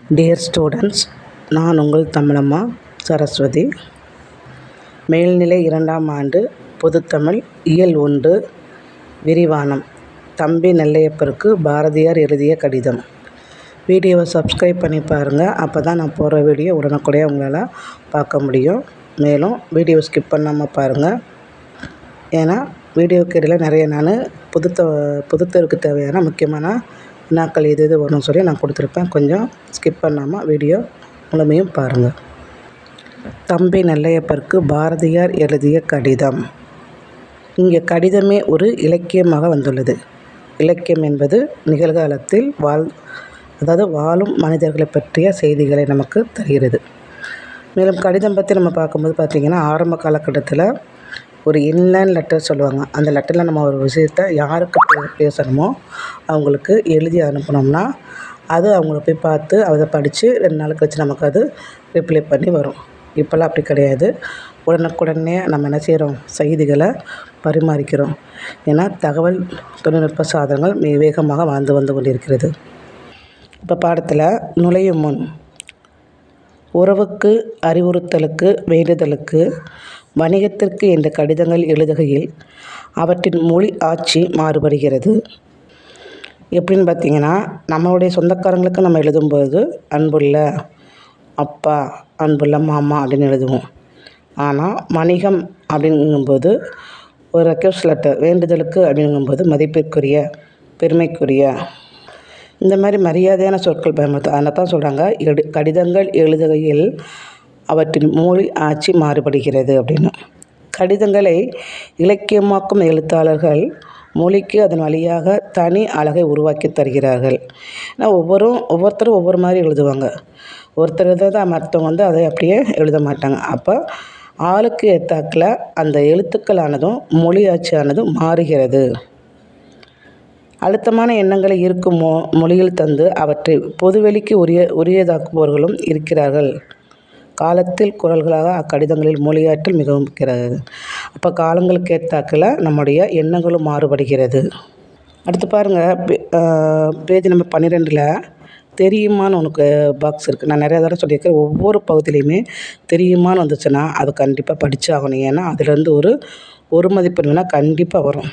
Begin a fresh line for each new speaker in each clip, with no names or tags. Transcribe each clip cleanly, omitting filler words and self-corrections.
Dear students, நான் உங்கள் தமிழம்மா சரஸ்வதி. மேல்நிலை 2ஆம் ஆண்டு பொதுத்தமிழ் இயல் 1 விரிவானம். தம்பி நெல்லையப்பருக்கு பாரதியார் எழுதிய கடிதம். வீடியோவை சப்ஸ்கிரைப் பண்ணி பாருங்கள். அப்போ தான் நான் போடுற வீடியோ உடனுக்குடையே உங்களால் பார்க்க முடியும். மேலும் வீடியோ ஸ்கிப் பண்ணாமல் பாருங்கள். ஏன்னா வீடியோக்கு இடையில் நிறைய நான் பொதுத்தேர்வுக்கு தேவையான முக்கியமான வினாக்கள் எது வரும்னு சொல்லி நான் கொடுத்துருப்பேன். கொஞ்சம் ஸ்கிப் பண்ணாமல் வீடியோ முழுமையும் பாருங்கள். தம்பி நெல்லையப்பருக்கு பாரதியார் எழுதிய கடிதம். இங்கே கடிதமே ஒரு இலக்கியமாக வந்துள்ளது. இலக்கியம் என்பது நிகழ்காலத்தில் வாழும் மனிதர்களை பற்றிய செய்திகளை நமக்கு தருகிறது. மேலும் கடிதம் பற்றி நம்ம பார்க்கும்போது பார்த்திங்கன்னா, ஆரம்ப காலகட்டத்தில் ஒரு இன்லைன் லெட்டர் சொல்லுவாங்க. அந்த லெட்டரில் நம்ம ஒரு விஷயத்தை யாருக்கு பேசணுமோ அவங்களுக்கு எழுதி அனுப்பினோம்னா அது அவங்கள போய் பார்த்து அதை படித்து 2 நாள் கழிச்சு நமக்கு அது ரிப்ளை பண்ணி வரும். இப்போல்லாம் அப்படி கிடையாது. உடனுக்குடனே நம்ம என்ன செய்கிறோம், செய்திகளை பரிமாறிக்கிறோம். ஏன்னா தகவல் தொழில்நுட்ப சாதனங்கள் மிக வேகமாக வந்து கொண்டிருக்கிறது. இப்போ பாடத்தில் நுழையும் முன் உறவுக்கு, அறிவுறுத்தலுக்கு, வேண்டுதலுக்கு, வணிகத்திற்கு என்ற கடிதங்கள் எழுதுகையில் அவற்றின் மொழி ஆட்சி மாறுபடுகிறது. எப்படின்னு பார்த்திங்கன்னா, நம்மளுடைய சொந்தக்காரங்களுக்கு நம்ம எழுதும்போது அன்புள்ள அப்பா, அன்புள்ள மாமா அப்படின்னு எழுதுவோம். ஆனால் வணிகம் அப்படிங்கும்போது ஒரு ரெக்வெஸ்ட் லெட்டர், வேண்டுதலுக்கு அப்படிங்கும்போது மதிப்பிற்குரிய, பெருமைக்குரிய, இந்த மாதிரி மரியாதையான சொற்கள் பயன்படுத்தும். அதனால் தான் சொல்கிறாங்க, கடிதங்கள் எழுதுகையில் அவற்றின் மொழி ஆட்சி மாறுபடுகிறது அப்படின்னு. கடிதங்களை இலக்கியமாக்கும் எழுத்தாளர்கள் மொழிக்கு அதன் வழியாக தனி அழகை உருவாக்கி தருகிறார்கள். ஏன்னா ஒவ்வொருத்தரும் ஒவ்வொரு மாதிரி எழுதுவாங்க. ஒருத்தர் தான் மற்றவங்க அதை அப்படியே எழுத மாட்டாங்க. அப்போ ஆளுக்கு ஏற்றாக்கில் அந்த எழுத்துக்களானதும் மொழி ஆட்சியானதும் மாறுகிறது. அழுத்தமான எண்ணங்களை இருக்கும் மொழியில் தந்து அவற்றை பொதுவெளிக்கு உரியதாக்குபவர்களும் இருக்கிறார்கள். காலத்தில் குரல்களாக அக்கடிதங்களில் மொழியாற்றல் மிகவும் இருக்கிறது. அப்போ காலங்களுக்கு ஏற்றாக்கில் நம்முடைய எண்ணங்களும் மாறுபடுகிறது. அடுத்து பாருங்கள், பேஜ் நம்பர் 12 தெரியுமான்னு உனக்கு பாக்ஸ் இருக்குது. நான் நிறையா தடவை சொல்லியிருக்கேன். ஒவ்வொரு பகுதியிலையுமே தெரியுமான்னு வந்துச்சுன்னா அது கண்டிப்பாக படித்தாகணும். ஏன்னா அதிலேருந்து ஒரு மதிப்பெண் வேணால் கண்டிப்பாக வரும்.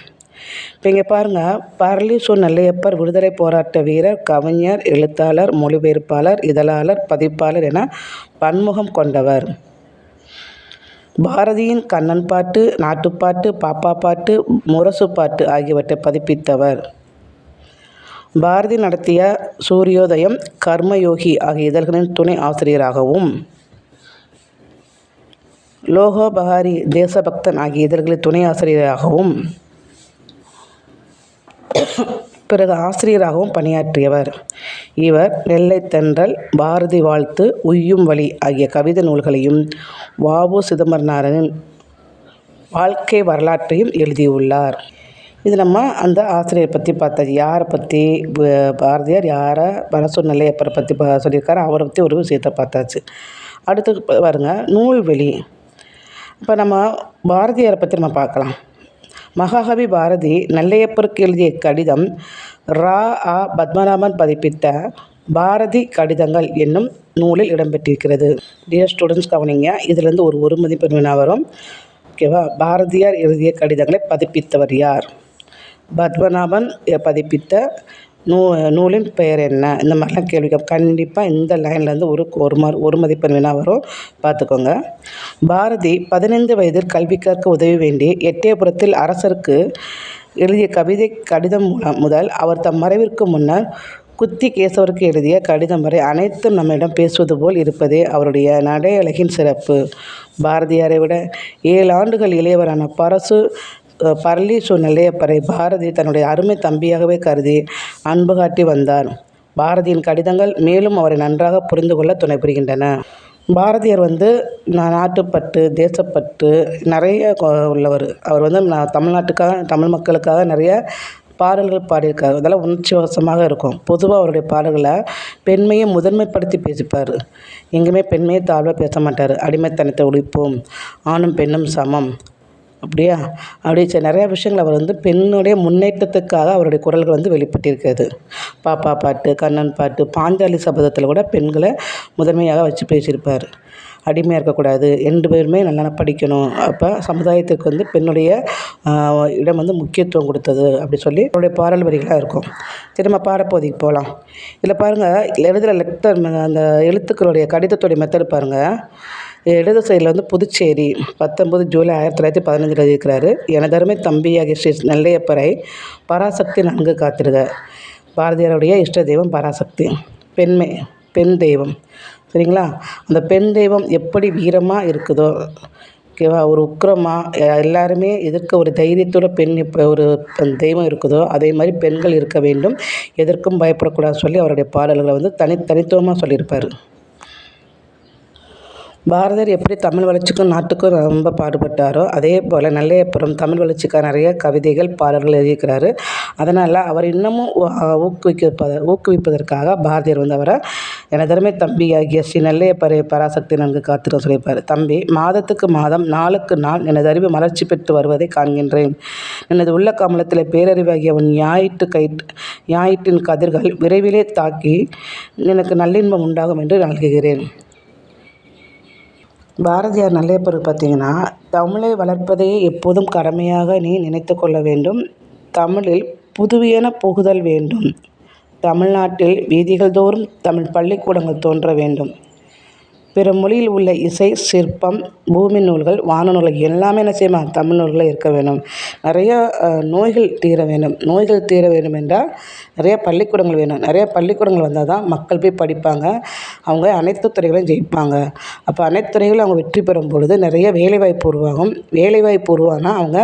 இப்போ இங்கே பாருங்கள், பரளி சு. நெல்லையப்பர் விடுதலை போராட்ட வீரர், கவிஞர், எழுத்தாளர், மொழிபெயர்ப்பாளர், இதழாளர், பதிப்பாளர் என பன்முகம் கொண்டவர். பாரதியின் கண்ணன் பாட்டு, நாட்டுப்பாட்டு, பாப்பா பாட்டு, முரசு பாட்டு ஆகியவற்றை பதிப்பித்தவர். பாரதி நடத்திய சூரியோதயம், கர்மயோகி ஆகிய இதழ்களின் துணை ஆசிரியராகவும், லோகோபகாரி, தேசபக்தன் ஆகிய இதழ்களின் துணை ஆசிரியராகவும், பிறகு ஆசிரியராகவும் பணியாற்றியவர். இவர் நெல்லை தென்றல், பாரதி வாழ்த்து, உய்யும் வழி ஆகிய கவிதை நூல்களையும் வ.உ. சிதம்பரனாரின் வாழ்க்கை வரலாற்றையும் எழுதியுள்ளார். இது நம்ம அந்த ஆசிரியர் பற்றி பார்த்தாச்சு. யாரை பற்றி, பாரதியார் யாரை பரசு நெல்லையப்பரை பற்றி சொல்லியிருக்காரு, அவரை பற்றி ஒரு விஷயத்தை பார்த்தாச்சு. அடுத்து பாருங்க, நூல்வெளி. இப்போ நம்ம பாரதியாரை பற்றி நம்ம பார்க்கலாம். மகாகவி பாரதி நெல்லையப்பருக்கு எழுதிய கடிதம் ரா.அ. பத்மநாபன் பதிப்பித்த பாரதி கடிதங்கள் என்னும் நூலில் இடம்பெற்றிருக்கிறது. டியர் ஸ்டூடெண்ட்ஸ் கவனிங்க, இதிலேருந்து ஒரு மதிப்பெண் வினா வரும். ஓகேவா? பாரதியார் எழுதிய கடிதங்களை பதிப்பித்தவர் யார்? பத்மநாபன் பதிப்பித்த நூலின் பெயர் என்ன? இந்த மாதிரிலாம் கேள்விகள் கண்டிப்பாக இந்த லைன்லேருந்து ஒரு மதிப்பெண் வினா வரும். பார்த்துக்கோங்க. பாரதி 15 வயதில் கல்வி கற்க உதவி வேண்டி எட்டயபுரத்தில் அரசருக்கு எழுதிய கடிதம் முதல் அவர் தம் மறைவிற்கு முன்னர் குத்தி கேசவருக்கு எழுதிய கடிதம் வரை அனைத்தும் நம்மிடம் பேசுவது போல் இருப்பதே அவருடைய நடை அழகின் சிறப்பு. பாரதியாரை விட 7 ஆண்டுகள் இளையவரான பரளி சு. நெல்லையப்பரை பாரதி தன்னுடைய அருமை தம்பியாகவே கருதி அன்பு காட்டி வந்தார். பாரதியின் கடிதங்கள் மேலும் அவரை நன்றாக புரிந்து கொள்ள துணை புரிகின்றன. பாரதியார் நாட்டுப்பற்று, தேசப்பற்று நிறைய உள்ளவர். அவர் தமிழ் மக்களுக்காக நிறைய பாடல்கள் பாடியிருக்காரு. அதெல்லாம் உணர்ச்சி வசமாக இருக்கும். பொதுவாக அவருடைய பாடல்களை பெண்மையை முதன்மைப்படுத்தி பேசிப்பார். எங்கேயுமே பெண்மையை தாழ்வாக பேச மாட்டார். அடிமைத்தனத்தை ஒழிப்போம், ஆணும் பெண்ணும் சமம், அப்படியா? நிறையா விஷயங்கள் அவர் வந்து பெண்ணுடைய முன்னேற்றத்துக்காக அவருடைய குரல்கள் வந்து வெளிப்பட்டிருக்கிறது. பாப்பா பாட்டு, கண்ணன் பாட்டு, பாஞ்சாலி சபதத்தில் கூட பெண்களை முதன்மையாக வச்சு பேசியிருப்பார். அடிமையாக இருக்கக்கூடாது, 2 பேருமே நல்லா படிக்கணும், அப்போ சமுதாயத்துக்கு வந்து பெண்ணுடைய இடம் வந்து முக்கியத்துவம் கொடுத்தது அப்படி சொல்லி அவருடைய பாடல் வரிகளாக இருக்கும். சரி, நம்ம பாடப்பகுதிக்கு போகலாம். இதில் பாருங்கள், எழுதுகிற லெட்டர் அந்த எழுத்துக்களுடைய கடிதத்துடைய மெத்தட் பாருங்கள். இடது சைடில் வந்து புதுச்சேரி 19 ஜூலை 1915 எழுதியிருக்கிறாரு. எனதருமை தம்பியாகிய ஸ்ரீ நெல்லையப்பரை பராசக்தி நன்கு காத்திருக. பாரதியாருடைய இஷ்ட தெய்வம் பராசக்தி, பெண் தெய்வம். சரிங்களா? அந்த பெண் தெய்வம் எப்படி வீரமாக இருக்குதோ, ஓகேவா, ஒரு உக்கிரமாக எல்லாருமே எதிர்க்க ஒரு தைரியத்தோட பெண் இப்போ ஒரு தெய்வம் இருக்குதோ, அதே மாதிரி பெண்கள் இருக்க வேண்டும், எதற்கும் பயப்படக்கூடாதுன்னு சொல்லி அவருடைய பாடல்களை வந்து தனித்துவமாக சொல்லியிருப்பார். பாரதியார் எப்படி தமிழ் வளர்ச்சிக்கும் நாட்டுக்கும் ரொம்ப பாடுபட்டாரோ, அதே போல் நெல்லையப்பரும் தமிழ் வளர்ச்சிக்காக நிறைய கவிதைகள், பாடல்கள் எழுதியிருக்கிறாரு. அதனால் அவர் இன்னமும் ஊக்குவிப்பதற்காக பாரதியார் வந்து அவரை எனதருமை தம்பியாகிய ஸ்ரீ நெல்லையப்பரை பராசக்தி நன்கு காத்திருக்க சொல்லியிருப்பார். தம்பி, மாதத்துக்கு மாதம், நாளுக்கு நாள் எனது அறிவு மலர்ச்சி பெற்று வருவதை காண்கின்றேன். எனது உள்ள கமலத்தில் பேரறிவாகிய உன் ஞாயிற்றின் கதிர்கள் விரைவிலே தாக்கி எனக்கு நல்லின்பம் உண்டாகும் என்று நல்குகிறேன். பாரதியார் நெல்லையப்பருக்கு பார்த்தீங்கன்னா, தமிழை வளர்ப்பதையே எப்போதும் கடமையாக நீ நினைத்து கொள்ள வேண்டும். தமிழில் புதுவியன புகுதல் வேண்டும். தமிழ்நாட்டில் வீதிகள் தோறும் தமிழ் பள்ளிக்கூடங்கள் தோன்ற வேண்டும். பிற மொழியில் உள்ள இசை, சிற்பம், பூமி நூல்கள், வான நூல்கள் எல்லாமே என்ன செய்யணும்? தமிழ் நூல்களில் இருக்க வேண்டும். நிறையா நோய்கள் தீர வேண்டும். நோய்கள் தீர வேண்டும் என்றால் நிறையா பள்ளிக்கூடங்கள் வேணும். நிறையா பள்ளிக்கூடங்கள் வந்தால் தான் மக்கள் போய் படிப்பாங்க. அவங்க அனைத்து துறைகளையும் ஜெயிப்பாங்க. அப்போ அனைத்து துறைகளும் அவங்க வெற்றி பெறும் பொழுது நிறைய வேலைவாய்ப்பு உருவாகும். வேலைவாய்ப்பு உருவானா அவங்க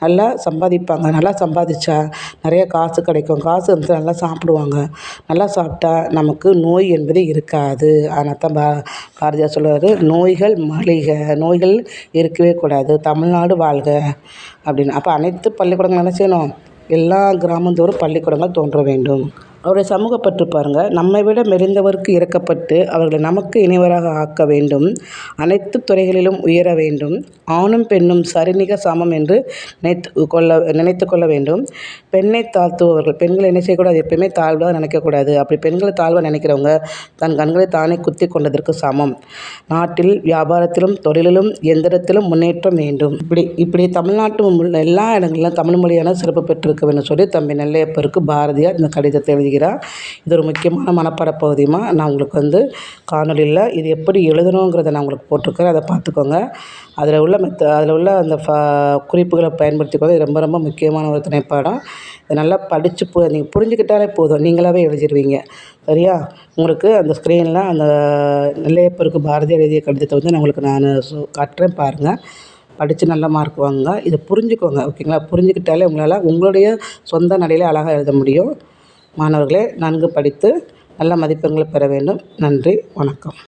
நல்லா சம்பாதிப்பாங்க. நல்லா சம்பாதிச்சா நிறைய காசு கிடைக்கும். காசு வந்து நல்லா சாப்பிடுவாங்க. நல்லா சாப்பிட்டா நமக்கு நோய் என்பது இருக்காது. அதனால தான் பாரதியார் சொல்லுவார், நோய்கள் மலிக, நோய்கள் இருக்கவே கூடாது, தமிழ்நாடு வாழ்க அப்படின்னு. அப்போ அனைத்து பள்ளிக்கூடங்கள் என்ன செய்யணும்? எல்லா கிராமந்தோறும் பள்ளிக்கூடங்கள் தோன்ற வேண்டும். அவருடைய சமூகப்பற்று பாருங்கள். நம்மை விட மெலிந்தவருக்கு இரக்கப்பட்டு அவர்களை நமக்கு இணைவராக ஆக்க வேண்டும். அனைத்து துறைகளிலும் உயர வேண்டும். ஆணும் பெண்ணும் சரிநிக சமம் என்று நினைத்து கொள்ள வேண்டும். பெண்ணை தாழ்த்துபவர்கள், பெண்களை என்ன செய்யக்கூடாது? எப்பயுமே தாழ்வாக நினைக்கக்கூடாது. அப்படி பெண்களை தாழ்வாக நினைக்கிறவங்க தன் கண்களை தானே குத்தி கொண்டதற்கு சமம். நாட்டில் வியாபாரத்திலும் தொழிலிலும் எந்திரத்திலும் முன்னேற்றம் வேண்டும். இப்படி தமிழ்நாட்டு உள்ள எல்லா இடங்களிலும் தமிழ் மொழியான சிறப்பு பெற்றிருக்க வேண்டும் சொல்லி தம்பி நெல்லையப்பருக்கு பாரதியார் இந்த கடிதத்தை எழுதுகிறார். இது ஒரு முக்கியமான மனப்பாட பகுதியுமா நான் உங்களுக்கு வந்து காணொலியில் இது எப்படி எழுதணுங்கிறத நான் உங்களுக்கு போட்டிருக்கிறேன். அதை பார்த்துக்கோங்க. அதில் உள்ள அந்த குறிப்புகளை பயன்படுத்திக்கோங்க. இது ரொம்ப ரொம்ப முக்கியமான ஒரு துணைப்பாடம். இதை நல்லா படித்து நீங்கள் புரிஞ்சுக்கிட்டாலே போதும், நீங்களாகவே எழுதிடுவீங்க. சரியா? உங்களுக்கு அந்த ஸ்க்ரீனில் அந்த நெல்லையப்பருக்கு பாரதியார் எழுதிய கடிதத்தை வந்து நான் உங்களுக்கு காட்டுறேன், பாருங்கள். படித்து நல்ல மார்க் வாங்குங்க. இதை புரிஞ்சுக்கோங்க, ஓகேங்களா? புரிஞ்சுக்கிட்டாலே உங்களால் உங்களுடைய சொந்த நடையில் அழகாக எழுத முடியும். மாணவர்களே, நன்கு படித்து நல்ல மதிப்பெண்களை பெற வேண்டும். நன்றி, வணக்கம்.